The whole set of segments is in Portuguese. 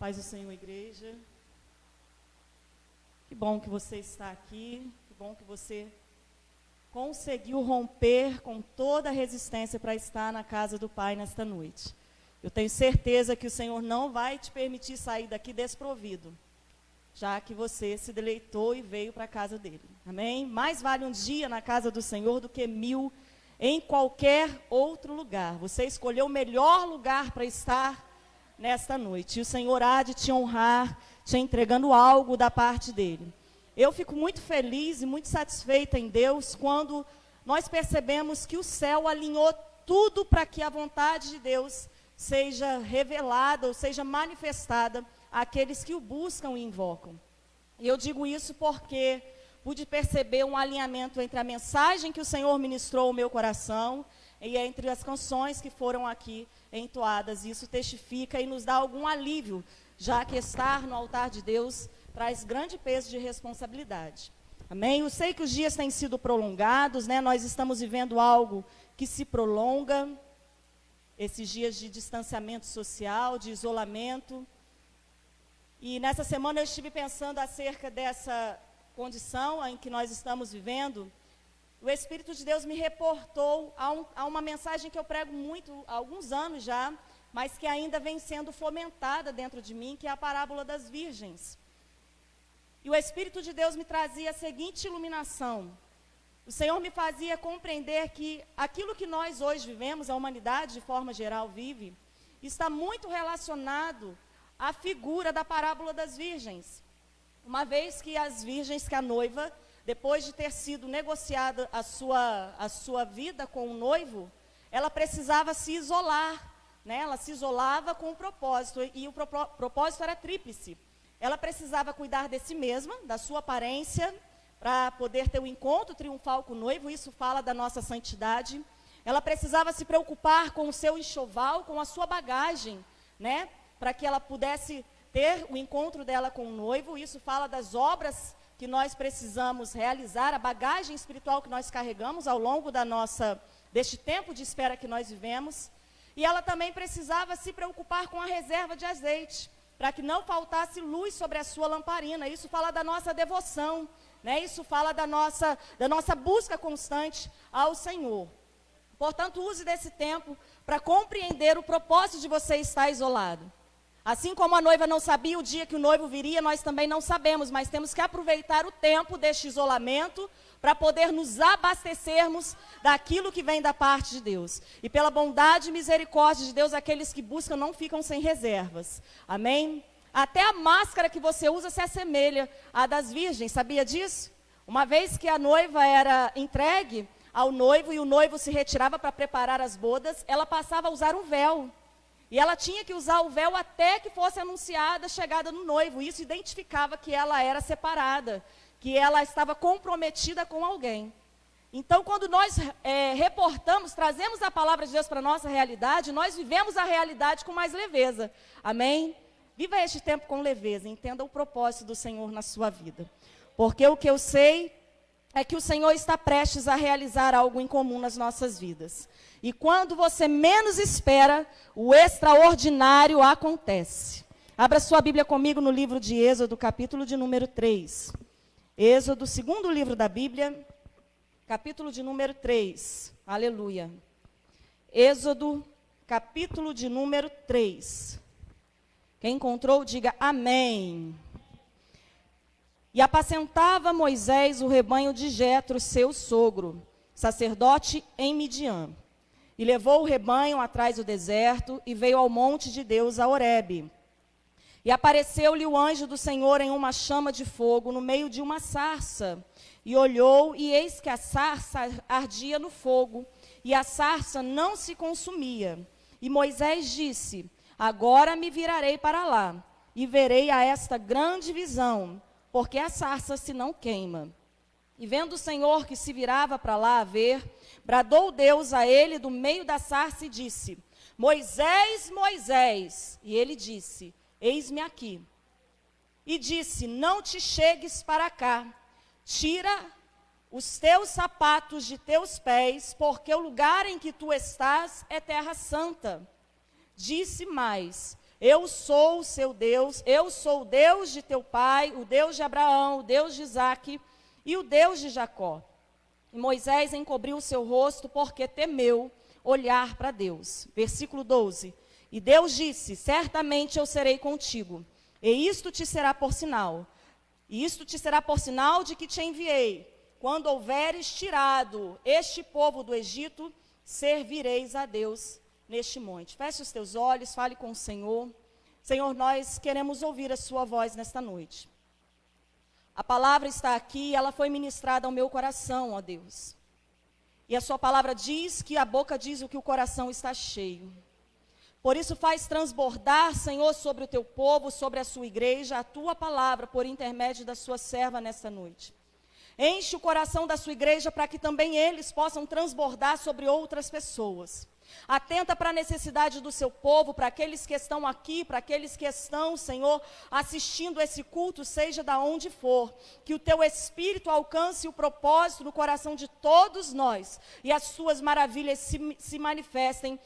Paz do Senhor, igreja. Que bom que você está aqui, que bom que você conseguiu romper com toda a resistência para estar na casa do Pai nesta noite. Eu tenho certeza que o Senhor não vai te permitir sair daqui desprovido, já que você se deleitou e veio para a casa dele. Amém? Mais vale um dia na casa do Senhor do que 1000 em qualquer outro lugar. Você escolheu o melhor lugar para estar nesta noite. E o Senhor há de te honrar, te entregando algo da parte dele. Eu fico muito feliz e muito satisfeita em Deus quando nós percebemos que o céu alinhou tudo para que a vontade de Deus seja revelada ou seja manifestada àqueles que o buscam e invocam. E eu digo isso porque pude perceber um alinhamento entre a mensagem que o Senhor ministrou ao meu coração e entre as canções que foram aqui entoadas. Isso testifica e nos dá algum alívio, já que estar no altar de Deus traz grande peso de responsabilidade. Amém? Eu sei que os dias têm sido prolongados, né? Nós estamos vivendo algo que se prolonga, esses dias de distanciamento social, de isolamento. E nessa semana eu estive pensando acerca dessa condição em que nós estamos vivendo. O Espírito de Deus me reportou a uma mensagem que eu prego muito há alguns anos já, mas que ainda vem sendo fomentada dentro de mim, que é a parábola das virgens. E o Espírito de Deus me trazia a seguinte iluminação. O Senhor me fazia compreender que aquilo que nós hoje vivemos, a humanidade de forma geral vive, está muito relacionado à figura da parábola das virgens. Uma vez que as virgens, que a noiva, depois de ter sido negociada a sua vida com o noivo, ela precisava se isolar, né? Ela se isolava com um propósito, e o propósito era tríplice. Ela precisava cuidar de si mesma, da sua aparência, para poder ter um encontro triunfal com o noivo, isso fala da nossa santidade. Ela precisava se preocupar com o seu enxoval, com a sua bagagem, né? Para que ela pudesse ter o encontro dela com o noivo, isso fala das obras que nós precisamos realizar, a bagagem espiritual que nós carregamos ao longo deste tempo de espera que nós vivemos. E ela também precisava se preocupar com a reserva de azeite, para que não faltasse luz sobre a sua lamparina. Isso fala da nossa devoção, né? Isso fala da nossa busca constante ao Senhor. Portanto, use desse tempo para compreender o propósito de você estar isolado. Assim como a noiva não sabia o dia que o noivo viria, nós também não sabemos, mas temos que aproveitar o tempo deste isolamento para poder nos abastecermos daquilo que vem da parte de Deus. E pela bondade e misericórdia de Deus, aqueles que buscam não ficam sem reservas. Amém? Até a máscara que você usa se assemelha à das virgens, sabia disso? Uma vez que a noiva era entregue ao noivo e o noivo se retirava para preparar as bodas, ela passava a usar um véu. E ela tinha que usar o véu até que fosse anunciada a chegada do noivo. Isso identificava que ela era separada, que ela estava comprometida com alguém. Então, quando nós reportamos, trazemos a palavra de Deus para a nossa realidade, nós vivemos a realidade com mais leveza. Amém? Viva este tempo com leveza, entenda o propósito do Senhor na sua vida. Porque o que eu sei é que o Senhor está prestes a realizar algo em comum nas nossas vidas. E quando você menos espera, o extraordinário acontece. Abra sua Bíblia comigo no livro de Êxodo, capítulo de número 3. Êxodo, segundo livro da Bíblia, capítulo de número 3. Aleluia. Êxodo, capítulo de número 3. Quem encontrou, diga amém. E apacentava Moisés o rebanho de Jetro, seu sogro, sacerdote em Midian. E levou o rebanho atrás do deserto e veio ao monte de Deus, a Horebe. E apareceu-lhe o anjo do Senhor em uma chama de fogo no meio de uma sarça. E olhou, e eis que a sarça ardia no fogo, e a sarça não se consumia. E Moisés disse: agora me virarei para lá, e verei a esta grande visão, porque a sarça se não queima. E vendo o Senhor que se virava para lá a ver, bradou Deus a ele do meio da sarça e disse: Moisés, Moisés. E ele disse: eis-me aqui. E disse: não te chegues para cá, tira os teus sapatos de teus pés, porque o lugar em que tu estás é terra santa. Disse mais: Eu sou o seu Deus, eu sou o Deus de teu pai, o Deus de Abraão, o Deus de Isaque e o Deus de Jacó. E Moisés encobriu o seu rosto porque temeu olhar para Deus. Versículo 12. E Deus disse: certamente eu serei contigo, e isto te será por sinal. E isto te será por sinal de que te enviei. Quando houveres tirado este povo do Egito, servireis a Deus neste monte. Feche os teus olhos, fale com o Senhor. Senhor, nós queremos ouvir a sua voz nesta noite. A palavra está aqui, ela foi ministrada ao meu coração, ó Deus. E a sua palavra diz que a boca diz o que o coração está cheio. Por isso faz transbordar, Senhor, sobre o teu povo, sobre a sua igreja, a tua palavra por intermédio da sua serva nesta noite. Enche o coração da sua igreja para que também eles possam transbordar sobre outras pessoas. Atenta para a necessidade do seu povo, para aqueles que estão aqui, para aqueles que estão, Senhor, assistindo esse culto, seja da onde for. Que o teu Espírito alcance o propósito no coração de todos nós e as suas maravilhas se manifestem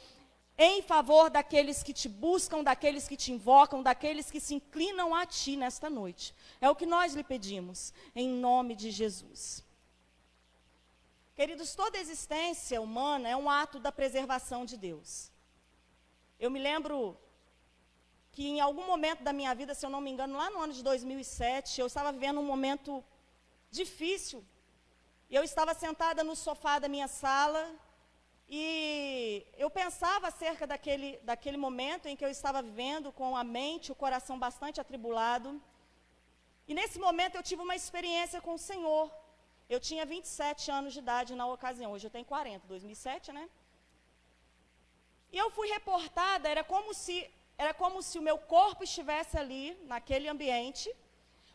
em favor daqueles que te buscam, daqueles que te invocam, daqueles que se inclinam a ti nesta noite. É o que nós lhe pedimos, em nome de Jesus. Queridos, toda existência humana é um ato da preservação de Deus. Eu me lembro que em algum momento da minha vida, se eu não me engano, lá no ano de 2007, eu estava vivendo um momento difícil. E eu estava sentada no sofá da minha sala e eu pensava acerca daquele momento em que eu estava vivendo com a mente, o coração bastante atribulado. E nesse momento eu tive uma experiência com o Senhor. Eu tinha 27 anos de idade na ocasião, hoje eu tenho 40, 2007, né? E eu fui reportada, era como se o meu corpo estivesse ali, naquele ambiente,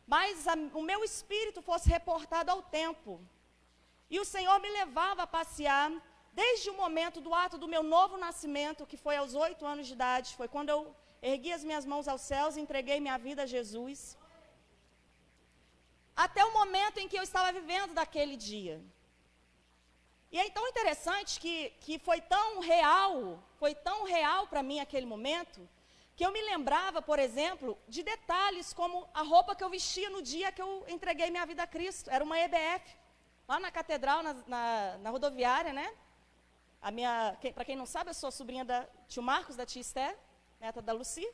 mas o meu espírito fosse reportado ao tempo. E o Senhor me levava a passear, desde o momento do ato do meu novo nascimento, que foi aos 8 anos de idade, foi quando eu ergui as minhas mãos aos céus e entreguei minha vida a Jesus, até o momento em que eu estava vivendo daquele dia. E é tão interessante que foi tão real para mim aquele momento, que eu me lembrava, por exemplo, de detalhes como a roupa que eu vestia no dia que eu entreguei minha vida a Cristo. Era uma EBF, lá na catedral, na rodoviária, né? Para quem não sabe, eu sou sobrinha da tio Marcos, da tia Esté, neta da Lucy.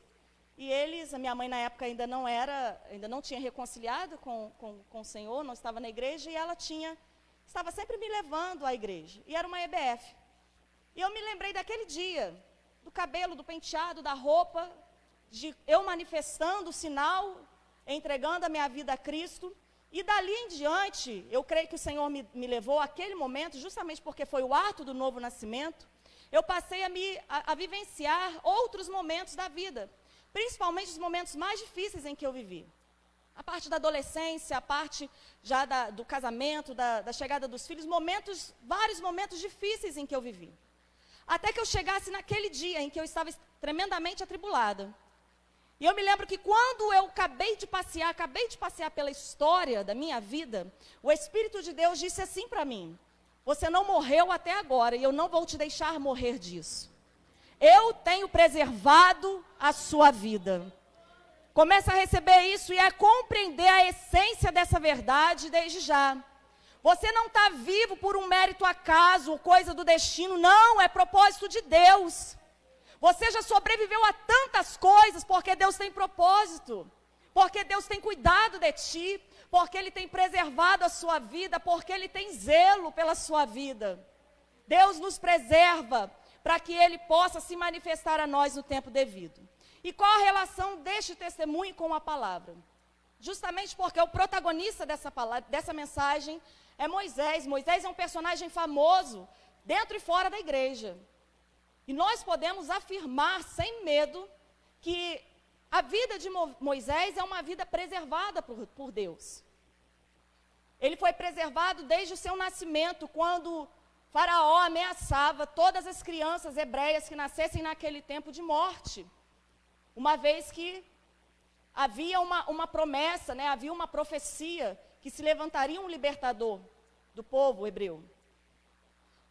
E a minha mãe na época ainda não tinha reconciliado com o Senhor, não estava na igreja, e ela estava sempre me levando à igreja. E era uma EBF. E eu me lembrei daquele dia, do cabelo, do penteado, da roupa, de eu manifestando o sinal, entregando a minha vida a Cristo. E dali em diante, eu creio que o Senhor me levou àquele momento, justamente porque foi o ato do novo nascimento, eu passei a vivenciar outros momentos da vida. Principalmente os momentos mais difíceis em que eu vivi. A parte da adolescência, a parte já do casamento, da chegada dos filhos, vários momentos difíceis em que eu vivi. Até que eu chegasse naquele dia em que eu estava tremendamente atribulada. E eu me lembro que quando eu acabei de passear pela história da minha vida, o Espírito de Deus disse assim para mim: você não morreu até agora e eu não vou te deixar morrer disso. Eu tenho preservado a sua vida. Começa a receber isso e a compreender a essência dessa verdade desde já. Você não está vivo por um mérito acaso, coisa do destino, não, é propósito de Deus. Você já sobreviveu a tantas coisas porque Deus tem propósito, porque Deus tem cuidado de ti, porque Ele tem preservado a sua vida, porque Ele tem zelo pela sua vida. Deus nos preserva para que Ele possa se manifestar a nós no tempo devido. E qual a relação deste testemunho com a palavra? Justamente porque o protagonista dessa mensagem é Moisés. Moisés é um personagem famoso dentro e fora da igreja. E nós podemos afirmar sem medo que a vida de Moisés é uma vida preservada por Deus. Ele foi preservado desde o seu nascimento, quando Faraó ameaçava todas as crianças hebreias que nascessem naquele tempo de morte. Uma vez que havia uma promessa, né, havia uma profecia que se levantaria um libertador do povo hebreu.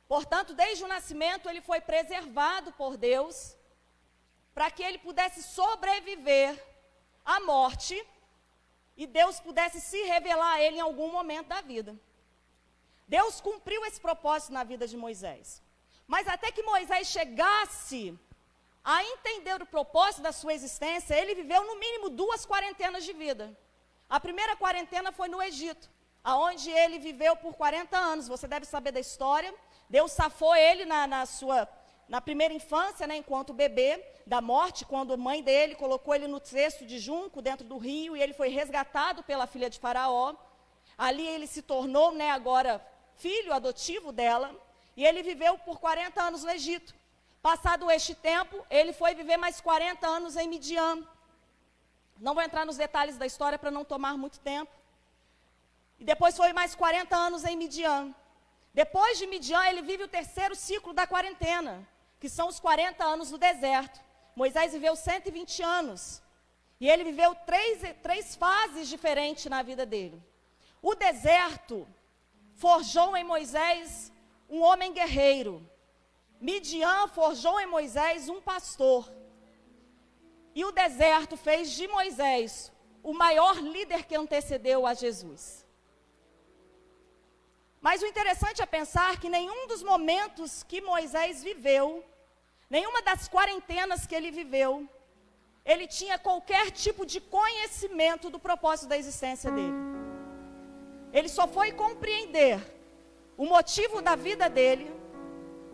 Portanto, desde o nascimento ele foi preservado por Deus para que ele pudesse sobreviver à morte e Deus pudesse se revelar a ele em algum momento da vida. Deus cumpriu esse propósito na vida de Moisés. Mas até que Moisés chegasse a entender o propósito da sua existência, ele viveu no mínimo 2 quarentenas de vida. A primeira quarentena foi no Egito, aonde ele viveu por 40 anos. Você deve saber da história. Deus safou ele na primeira infância, né, enquanto bebê, da morte, quando a mãe dele colocou ele no cesto de junco dentro do rio, e ele foi resgatado pela filha de Faraó. Ali ele se tornou, né, agora filho adotivo dela, e ele viveu por 40 anos no Egito. Passado este tempo, ele foi viver mais 40 anos em Midian. Não vou entrar nos detalhes da história para não tomar muito tempo. E depois foi mais 40 anos em Midian. Depois de Midian, ele vive o terceiro ciclo da quarentena, que são os 40 anos no deserto. Moisés viveu 120 anos. E ele viveu três fases diferentes na vida dele. O deserto forjou em Moisés um homem guerreiro. Midian forjou em Moisés um pastor. E o deserto fez de Moisés o maior líder que antecedeu a Jesus. Mas o interessante é pensar que nenhum dos momentos que Moisés viveu, nenhuma das quarentenas que ele viveu, ele tinha qualquer tipo de conhecimento do propósito da existência dele. Ele só foi compreender o motivo da vida dele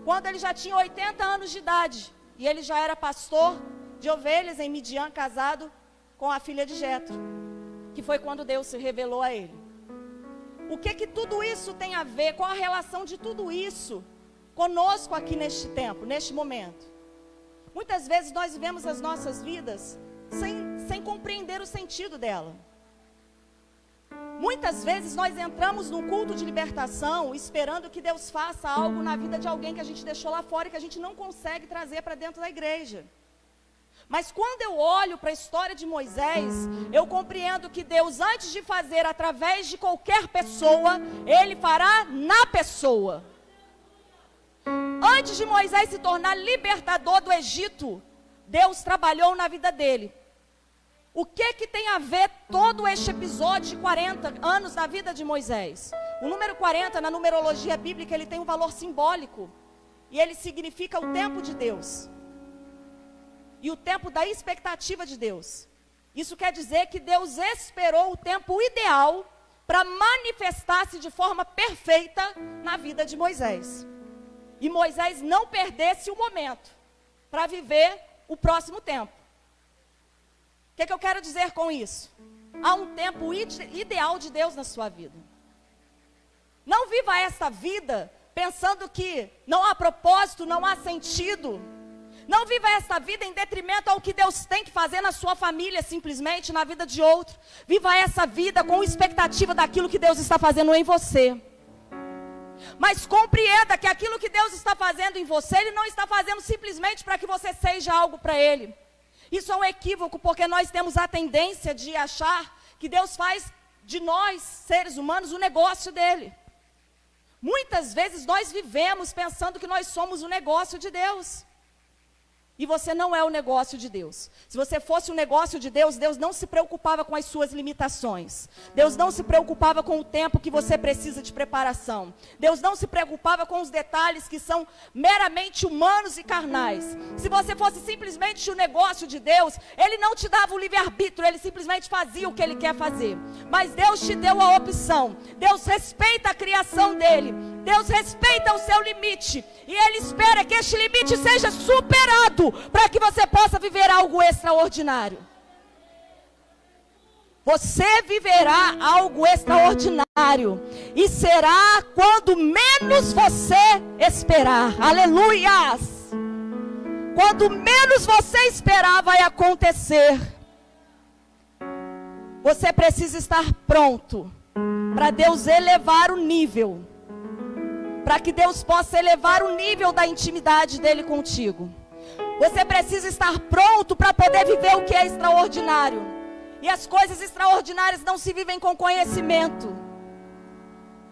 quando ele já tinha 80 anos de idade. E ele já era pastor de ovelhas em Midian, casado com a filha de Jetro, que foi quando Deus se revelou a ele. O que tudo isso tem a ver? Qual a relação de tudo isso conosco aqui neste tempo, neste momento? Muitas vezes nós vivemos as nossas vidas sem compreender o sentido dela. Muitas vezes nós entramos num culto de libertação esperando que Deus faça algo na vida de alguém que a gente deixou lá fora e que a gente não consegue trazer para dentro da igreja. Mas quando eu olho para a história de Moisés, eu compreendo que Deus, antes de fazer através de qualquer pessoa, Ele fará na pessoa. Antes de Moisés se tornar libertador do Egito, Deus trabalhou na vida dele. O que tem a ver todo este episódio de 40 anos na vida de Moisés? O número 40, na numerologia bíblica, ele tem um valor simbólico. E ele significa o tempo de Deus. E o tempo da expectativa de Deus. Isso quer dizer que Deus esperou o tempo ideal para manifestar-se de forma perfeita na vida de Moisés. E Moisés não perdesse o momento para viver o próximo tempo. O que eu quero dizer com isso? Há um tempo ideal de Deus na sua vida. Não viva esta vida pensando que não há propósito, não há sentido. Não viva esta vida em detrimento ao que Deus tem que fazer na sua família, simplesmente na vida de outro. Viva essa vida com expectativa daquilo que Deus está fazendo em você. Mas compreenda que aquilo que Deus está fazendo em você, Ele não está fazendo simplesmente para que você seja algo para Ele. Isso é um equívoco, porque nós temos a tendência de achar que Deus faz de nós, seres humanos, o negócio dEle. Muitas vezes nós vivemos pensando que nós somos o negócio de Deus. E você não é o negócio de Deus. Se você fosse o negócio de Deus, Deus não se preocupava com as suas limitações. Deus não se preocupava com o tempo que você precisa de preparação. Deus não se preocupava com os detalhes que são meramente humanos e carnais. Se você fosse simplesmente o negócio de Deus, Ele não te dava o livre-arbítrio, Ele simplesmente fazia o que Ele quer fazer. Mas Deus te deu a opção. Deus respeita a criação dEle. Deus respeita o seu limite. E Ele espera que este limite seja superado para que você possa viver algo extraordinário. Você viverá algo extraordinário. E será quando menos você esperar. Aleluias! Quando menos você esperar, vai acontecer. Você precisa estar pronto para Deus elevar o nível. Para que Deus possa elevar o nível da intimidade dEle contigo. Você precisa estar pronto para poder viver o que é extraordinário. E as coisas extraordinárias não se vivem com conhecimento.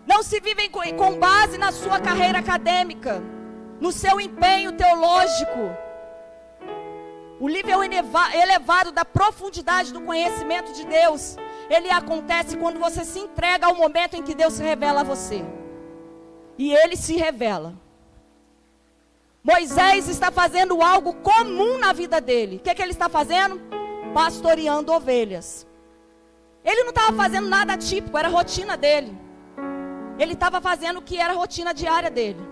Não se vivem com base na sua carreira acadêmica, no seu empenho teológico. O nível elevado da profundidade do conhecimento de Deus, ele acontece quando você se entrega ao momento em que Deus se revela a você. E ele se revela. Moisés está fazendo algo comum na vida dele. O que ele está fazendo? Pastoreando ovelhas. Ele não estava fazendo nada típico, era a rotina dele. Ele estava fazendo o que era a rotina diária dele.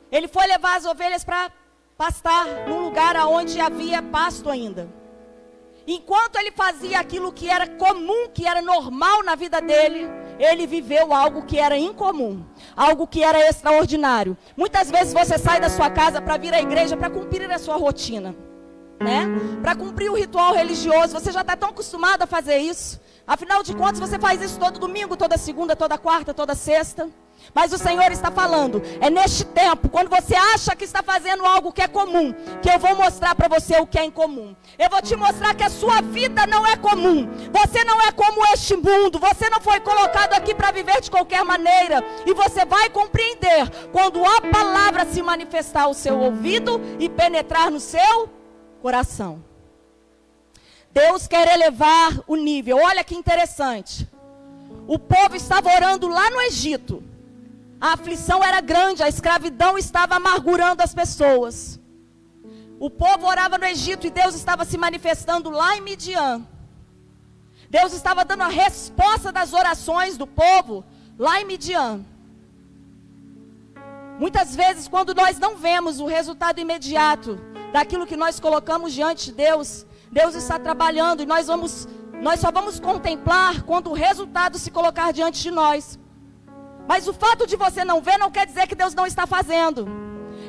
Ele foi levar as ovelhas para pastar num lugar onde havia pasto ainda. Enquanto ele fazia aquilo que era comum, que era normal na vida dele, ele viveu algo que era incomum, algo que era extraordinário. Muitas vezes você sai da sua casa para vir à igreja para cumprir a sua rotina, né? Para cumprir o ritual religioso. Você já está tão acostumado a fazer isso. Afinal de contas, você faz isso todo domingo, toda segunda, toda quarta, toda sexta. Mas o Senhor está falando, é neste tempo, quando você acha que está fazendo algo que é comum, que eu vou mostrar para você o que é incomum. Eu vou te mostrar que a sua vida não é comum. Você não é como este mundo. Você não foi colocado aqui para viver de qualquer maneira. E você vai compreender quando a palavra se manifestar ao seu ouvido e penetrar no seu coração. Deus quer elevar o nível. Olha que interessante. O povo estava orando lá no Egito. A aflição era grande, a escravidão estava amargurando as pessoas. O povo orava no Egito e Deus estava se manifestando lá em Midian. Deus estava dando a resposta das orações do povo lá em Midian. Muitas vezes, quando nós não vemos o resultado imediato daquilo que nós colocamos diante de Deus, Deus está trabalhando e nós só vamos contemplar quando o resultado se colocar diante de nós. Mas o fato de você não ver não quer dizer que Deus não está fazendo.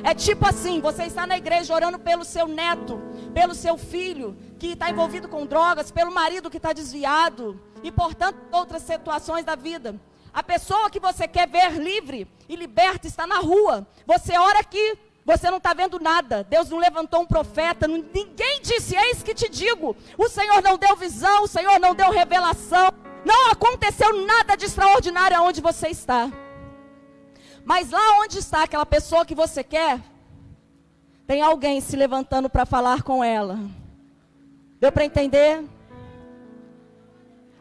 É tipo assim, você está na igreja orando pelo seu neto, pelo seu filho que está envolvido com drogas, pelo marido que está desviado e por tantas outras situações da vida. A pessoa que você quer ver livre e liberta está na rua. Você ora aqui, você não está vendo nada. Deus não levantou um profeta, ninguém disse, eis que te digo. O Senhor não deu visão, o Senhor não deu revelação. Não aconteceu nada de extraordinário aonde você está. Mas lá onde está aquela pessoa que você quer, tem alguém se levantando para falar com ela. Deu para entender?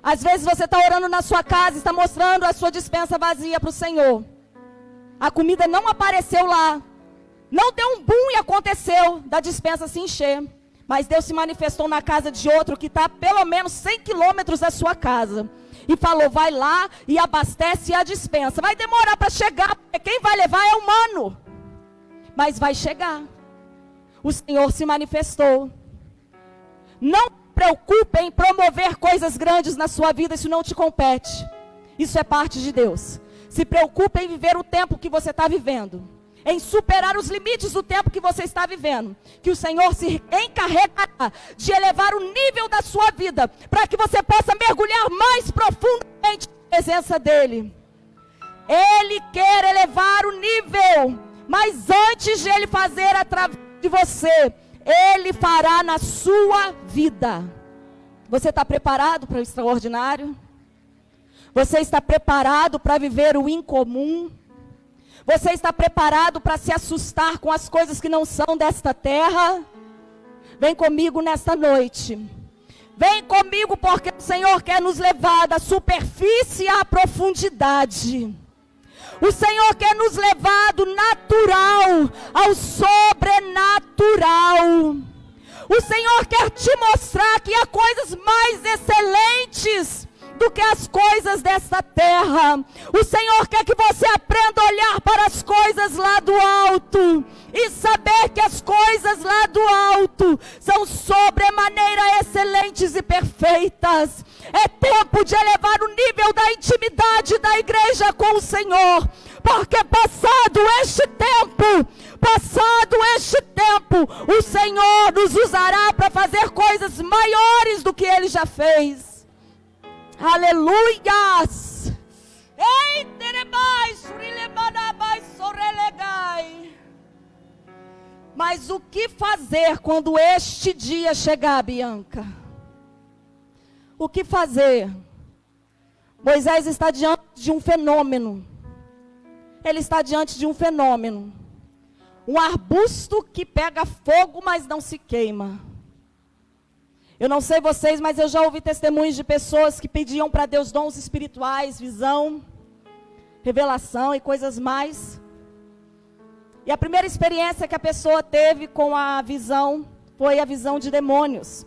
Às vezes você está orando na sua casa, está mostrando a sua despensa vazia para o Senhor. A comida não apareceu lá. Não deu um boom e aconteceu da despensa se encher. Mas Deus se manifestou na casa de outro que está a pelo menos 100 quilômetros da sua casa. E falou, vai lá e abastece a despensa. Vai demorar para chegar, porque quem vai levar é humano. Mas vai chegar. O Senhor se manifestou. Não se preocupe em promover coisas grandes na sua vida, isso não te compete. Isso é parte de Deus. Se preocupe em viver o tempo que você está vivendo. Em superar os limites do tempo que você está vivendo. Que o Senhor se encarregará de elevar o nível da sua vida, para que você possa mergulhar mais profundamente na presença dEle. Ele quer elevar o nível, mas antes de Ele fazer através de você, Ele fará na sua vida. Você está preparado para o extraordinário? Você está preparado para viver o incomum? Você está preparado para se assustar com as coisas que não são desta terra? Vem comigo nesta noite. Vem comigo porque o Senhor quer nos levar da superfície à profundidade. O Senhor quer nos levar do natural ao sobrenatural. O Senhor quer te mostrar que há coisas mais excelentes do que as coisas desta terra. O Senhor quer que você aprenda a olhar para as coisas lá do alto e saber que as coisas lá do alto são sobremaneira excelentes e perfeitas. É tempo de elevar o nível da intimidade da igreja com o Senhor, porque passado este tempo, o Senhor nos usará para fazer coisas maiores do que Ele já fez. Aleluias! Ei, terebai, surilemanabai, sorelegai. Mas o que fazer quando este dia chegar, Bianca? O que fazer? Moisés está diante de um fenômeno. Ele está diante de um fenômeno. Um arbusto que pega fogo, mas não se queima. Eu não sei vocês, mas eu já ouvi testemunhos de pessoas que pediam para Deus dons espirituais, visão, revelação e coisas mais. E a primeira experiência que a pessoa teve com a visão foi a visão de demônios.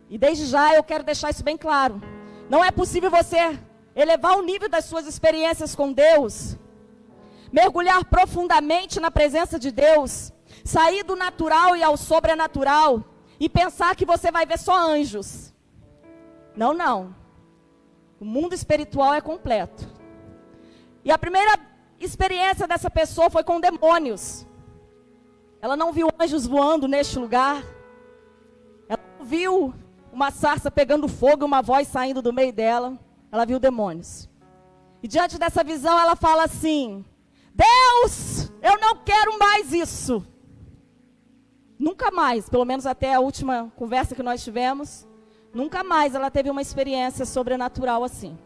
E desde já eu quero deixar isso bem claro. Não é possível você elevar o nível das suas experiências com Deus, mergulhar profundamente na presença de Deus, sair do natural e ao sobrenatural e pensar que você vai ver só anjos. Não, não. O mundo espiritual é completo. E a primeira experiência dessa pessoa foi com demônios. Ela não viu anjos voando neste lugar. Ela não viu uma sarça pegando fogo e uma voz saindo do meio dela. Ela viu demônios. E diante dessa visão ela fala assim: Deus, eu não quero mais isso. Nunca mais, pelo menos até a última conversa que nós tivemos, nunca mais ela teve uma experiência sobrenatural assim.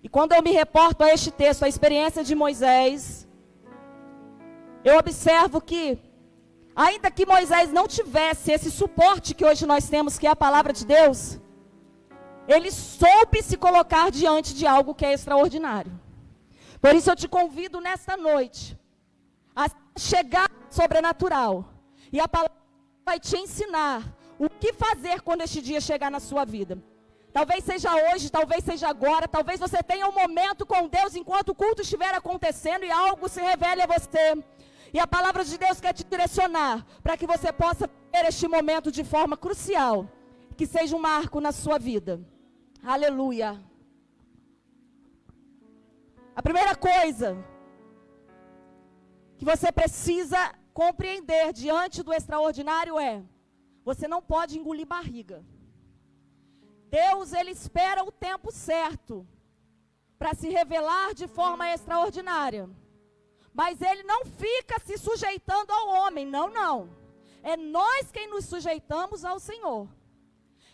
E quando eu me reporto a este texto, a experiência de Moisés, eu observo que, ainda que Moisés não tivesse esse suporte que hoje nós temos, que é a palavra de Deus, ele soube se colocar diante de algo que é extraordinário. Por isso eu te convido nesta noite a chegar ao sobrenatural. E a palavra vai te ensinar o que fazer quando este dia chegar na sua vida. Talvez seja hoje, talvez seja agora, talvez você tenha um momento com Deus enquanto o culto estiver acontecendo e algo se revele a você. E a palavra de Deus quer te direcionar para que você possa ter este momento de forma crucial, que seja um marco na sua vida. Aleluia. A primeira coisa que você precisa compreender diante do extraordinário é: você não pode engolir barriga. Deus, Ele espera o tempo certo para se revelar de forma extraordinária. Mas Ele não fica se sujeitando ao homem, não, não. É nós quem nos sujeitamos ao Senhor.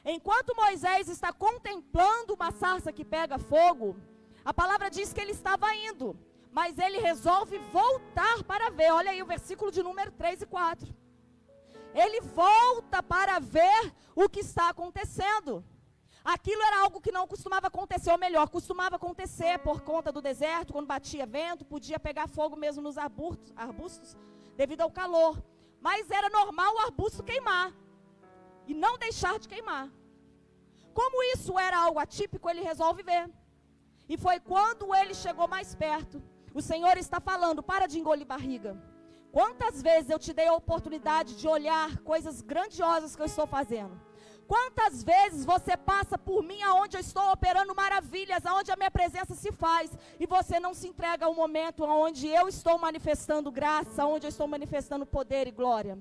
Enquanto Moisés está contemplando uma sarça que pega fogo, a palavra diz que ele estava indo, mas ele resolve voltar para ver. Olha aí o versículo de número 3 e 4. Ele volta para ver o que está acontecendo. Aquilo era algo que não costumava acontecer, ou melhor, costumava acontecer por conta do deserto, quando batia vento, podia pegar fogo mesmo nos arbustos, devido ao calor. Mas era normal o arbusto queimar, e não deixar de queimar. Como isso era algo atípico, ele resolve ver. E foi quando ele chegou mais perto. O Senhor está falando: para de engolir barriga. Quantas vezes eu te dei a oportunidade de olhar coisas grandiosas que eu estou fazendo? Quantas vezes você passa por mim aonde eu estou operando maravilhas, aonde a minha presença se faz, e você não se entrega ao momento onde eu estou manifestando graça, onde eu estou manifestando poder e glória?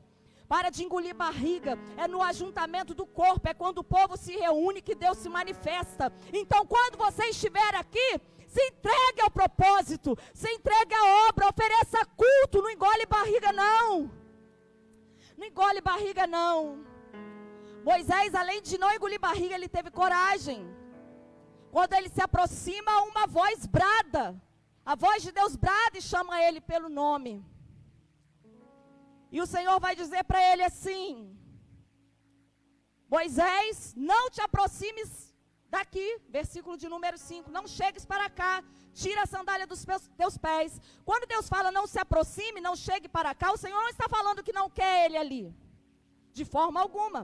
Para de engolir barriga. É no ajuntamento do corpo, é quando o povo se reúne que Deus se manifesta. Então, quando você estiver aqui, se entregue ao propósito, se entregue à obra, ofereça culto, não engole barriga não. Não engole barriga não. Moisés, além de não engolir barriga, ele teve coragem. Quando ele se aproxima, uma voz brada. A voz de Deus brada e chama ele pelo nome. E o Senhor vai dizer para ele assim: Moisés, não te aproximes daqui, versículo de número 5, não chegues para cá, tira a sandália dos teus pés. Quando Deus fala não se aproxime, não chegue para cá, o Senhor não está falando que não quer ele ali, de forma alguma.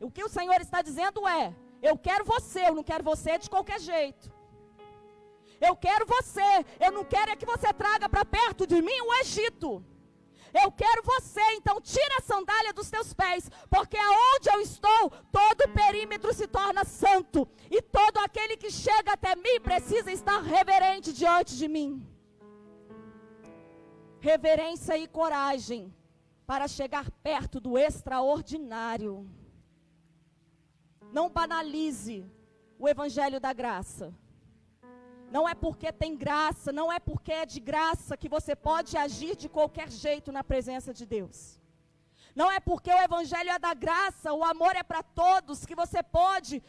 O que o Senhor está dizendo é: eu quero você, eu não quero você de qualquer jeito. Eu quero você, eu não quero é que você traga para perto de mim o Egito. Eu quero você, então tira a sandália dos teus pés, porque aonde eu estou, todo o perímetro se torna santo, e todo aquele que chega até mim precisa estar reverente diante de mim. Reverência e coragem para chegar perto do extraordinário. Não banalize o evangelho da graça. Não é porque tem graça, não é porque é de graça que você pode agir de qualquer jeito na presença de Deus. Não é porque o evangelho é da graça, o amor é para todos, que você pode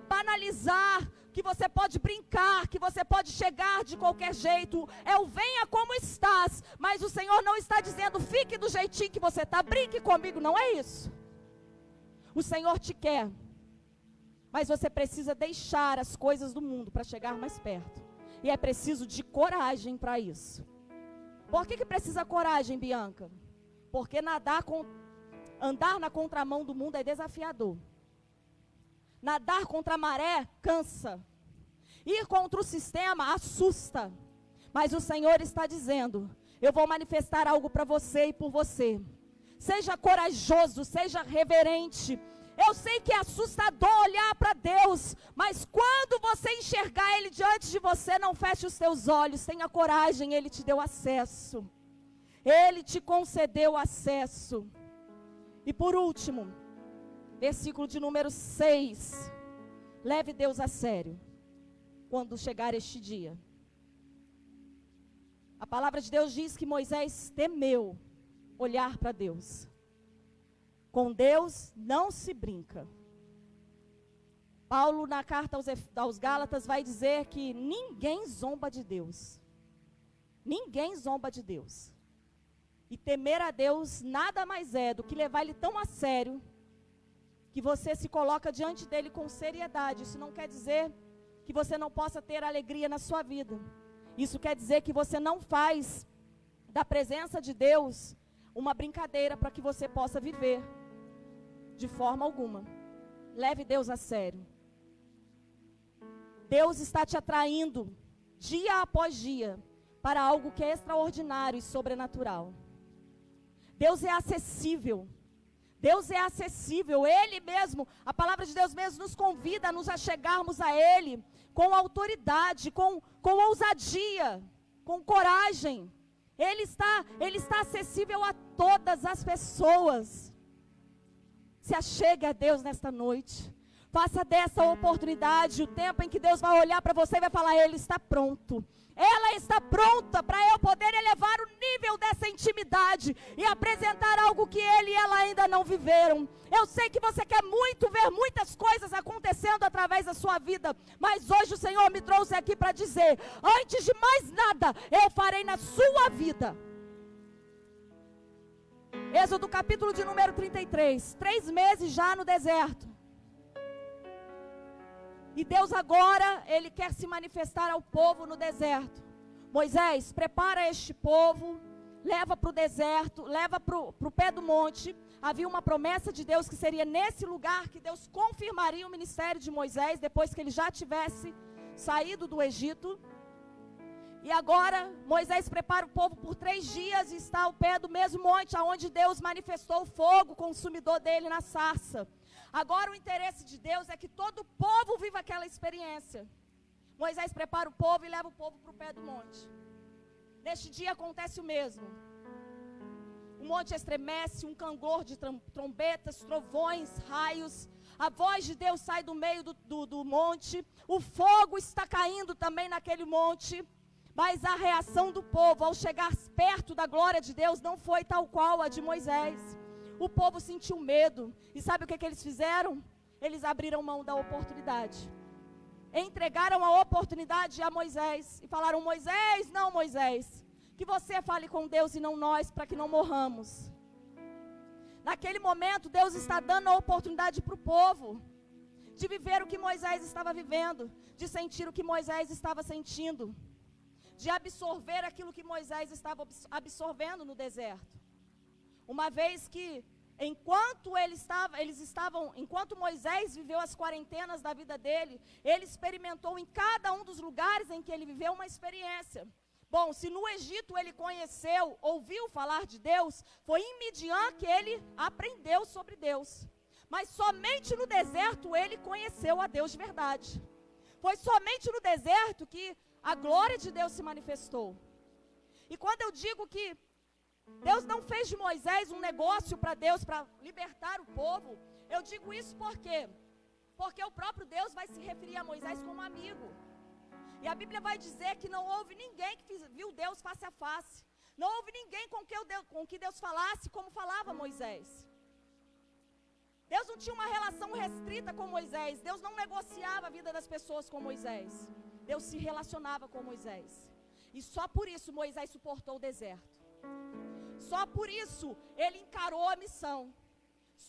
banalizar, que você pode brincar, que você pode chegar de qualquer jeito. É o venha como estás, mas o Senhor não está dizendo fique do jeitinho que você está, brinque comigo, não é isso. O Senhor te quer, mas você precisa deixar as coisas do mundo para chegar mais perto. E é preciso de coragem para isso. Por que precisa coragem, Bianca? Porque andar na contramão do mundo é desafiador. Nadar contra a maré cansa. Ir contra o sistema assusta. Mas o Senhor está dizendo: eu vou manifestar algo para você e por você. Seja corajoso, seja reverente. Eu sei que é assustador olhar para Deus, mas quando você enxergar Ele diante de você, não feche os seus olhos, tenha coragem, Ele te deu acesso. Ele te concedeu acesso. E por último, versículo de número 6. Leve Deus a sério quando chegar este dia. A palavra de Deus diz que Moisés temeu olhar para Deus. Com Deus não se brinca. Paulo, na carta aos Gálatas, vai dizer que ninguém zomba de Deus. Ninguém zomba de Deus. E temer a Deus nada mais é do que levar Ele tão a sério, que você se coloca diante dEle com seriedade. Isso não quer dizer que você não possa ter alegria na sua vida. Isso quer dizer que você não faz da presença de Deus uma brincadeira para que você possa viver. De forma alguma. Leve Deus a sério. Deus está te atraindo dia após dia para algo que é extraordinário e sobrenatural. Deus é acessível. Deus é acessível. Ele mesmo, a palavra de Deus mesmo nos convida a nos achegarmos a Ele com autoridade, com ousadia, com coragem. Ele está acessível a todas as pessoas. Se achegue a Deus nesta noite. Faça dessa oportunidade o tempo em que Deus vai olhar para você e vai falar: Ele está pronto. Ela está pronta para eu poder elevar o nível dessa intimidade e apresentar algo que ele e ela ainda não viveram. Eu sei que você quer muito ver muitas coisas acontecendo através da sua vida, mas hoje o Senhor me trouxe aqui para dizer: antes de mais nada, eu farei na sua vida. Êxodo capítulo de número 33, 3 meses já no deserto. E Deus agora, Ele quer se manifestar ao povo no deserto. Moisés, prepara este povo, leva para o deserto, leva para o pé do monte. Havia uma promessa de Deus que seria nesse lugar que Deus confirmaria o ministério de Moisés, depois que ele já tivesse saído do Egito. E agora, Moisés prepara o povo por 3 dias e está ao pé do mesmo monte, onde Deus manifestou o fogo consumidor dele na sarça. Agora o interesse de Deus é que todo o povo viva aquela experiência. Moisés prepara o povo e leva o povo para o pé do monte. Neste dia acontece o mesmo. O monte estremece, um cangor de trombetas, trovões, raios. A voz de Deus sai do meio do monte. O fogo está caindo também naquele monte. Mas a reação do povo ao chegar perto da glória de Deus não foi tal qual a de Moisés. O povo sentiu medo. E sabe o que eles fizeram? Eles abriram mão da oportunidade. Entregaram a oportunidade a Moisés. E falaram: Moisés, não Moisés, que você fale com Deus e não nós, para que não morramos. Naquele momento, Deus está dando a oportunidade para o povo de viver o que Moisés estava vivendo, de sentir o que Moisés estava sentindo, de absorver aquilo que Moisés estava absorvendo no deserto. Uma vez que, enquanto Moisés viveu as quarentenas da vida dele, ele experimentou em cada um dos lugares em que ele viveu uma experiência. Bom, se no Egito ele conheceu, ouviu falar de Deus, foi em Midian que ele aprendeu sobre Deus. Mas somente no deserto ele conheceu a Deus de verdade. Foi somente no deserto que a glória de Deus se manifestou. E quando eu digo que Deus não fez de Moisés um negócio para Deus, para libertar o povo, eu digo isso por quê? Porque o próprio Deus vai se referir a Moisés como amigo. E a Bíblia vai dizer que não houve ninguém que viu Deus face a face. Não houve ninguém com que Deus falasse como falava Moisés. Deus não tinha uma relação restrita com Moisés. Deus não negociava a vida das pessoas com Moisés. Deus se relacionava com Moisés. E só por isso Moisés suportou o deserto. Só por isso ele encarou a missão.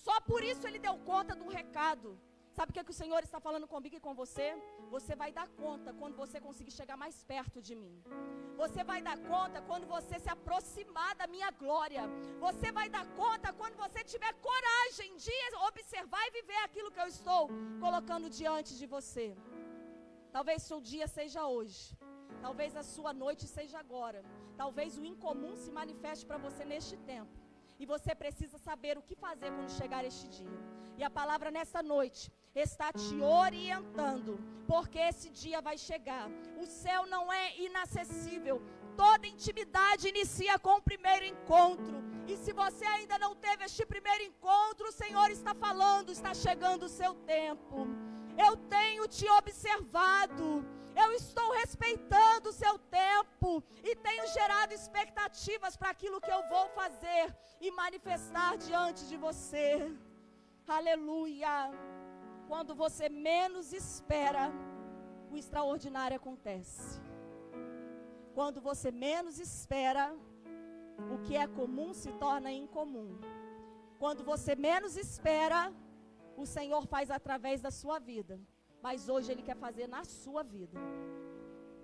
Só por isso ele deu conta de um recado. Sabe o que o Senhor está falando comigo e com você? Você vai dar conta quando você conseguir chegar mais perto de mim. Você vai dar conta quando você se aproximar da minha glória. Você vai dar conta quando você tiver coragem de observar e viver aquilo que eu estou colocando diante de você. Talvez seu dia seja hoje. Talvez a sua noite seja agora. Talvez o incomum se manifeste para você neste tempo. E você precisa saber o que fazer quando chegar este dia. E a palavra nesta noite está te orientando, porque esse dia vai chegar. O céu não é inacessível. Toda intimidade inicia com o primeiro encontro. E se você ainda não teve este primeiro encontro, o Senhor está falando, está chegando o seu tempo. Eu tenho te observado. Eu estou respeitando o seu tempo e tenho gerado expectativas para aquilo que eu vou fazer e manifestar diante de você. Aleluia. Quando você menos espera, o extraordinário acontece. Quando você menos espera, o que é comum se torna incomum. Quando você menos espera, o Senhor faz através da sua vida. Mas hoje Ele quer fazer na sua vida.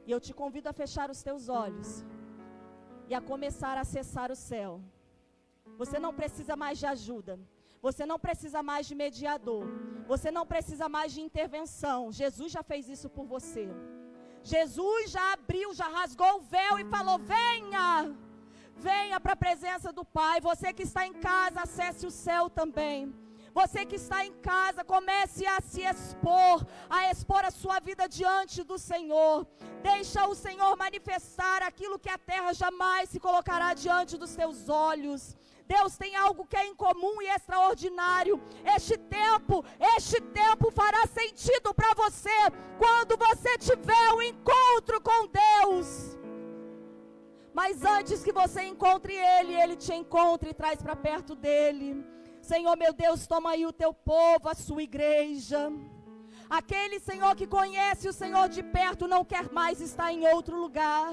E eu te convido a fechar os teus olhos e a começar a acessar o céu. Você não precisa mais de ajuda. Você não precisa mais de mediador. Você não precisa mais de intervenção. Jesus já fez isso por você. Jesus já abriu, já rasgou o véu e falou: venha, venha para a presença do Pai. Você que está em casa, acesse o céu também. Você que está em casa, comece a se expor, a sua vida diante do Senhor. Deixa o Senhor manifestar aquilo que a terra jamais se colocará diante dos teus olhos. Deus tem algo que é incomum e extraordinário. Este tempo fará sentido para você quando você tiver um encontro com Deus. Mas antes que você encontre Ele, Ele te encontra e traz para perto dEle. Senhor, meu Deus, toma aí o teu povo, a sua igreja. Aquele, Senhor, que conhece o Senhor de perto, não quer mais estar em outro lugar.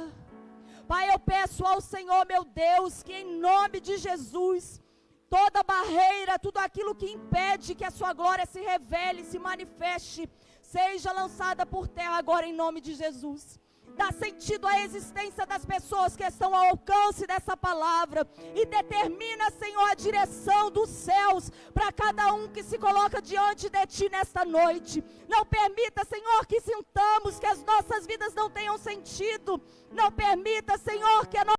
Pai, eu peço ao Senhor, meu Deus, que em nome de Jesus, toda barreira, tudo aquilo que impede que a sua glória se revele, se manifeste, seja lançada por terra agora em nome de Jesus. Dá sentido à existência das pessoas que estão ao alcance dessa palavra. E determina, Senhor, a direção dos céus para cada um que se coloca diante de Ti nesta noite. Não permita, Senhor, que sintamos que as nossas vidas não tenham sentido. Não permita, Senhor, que a nossa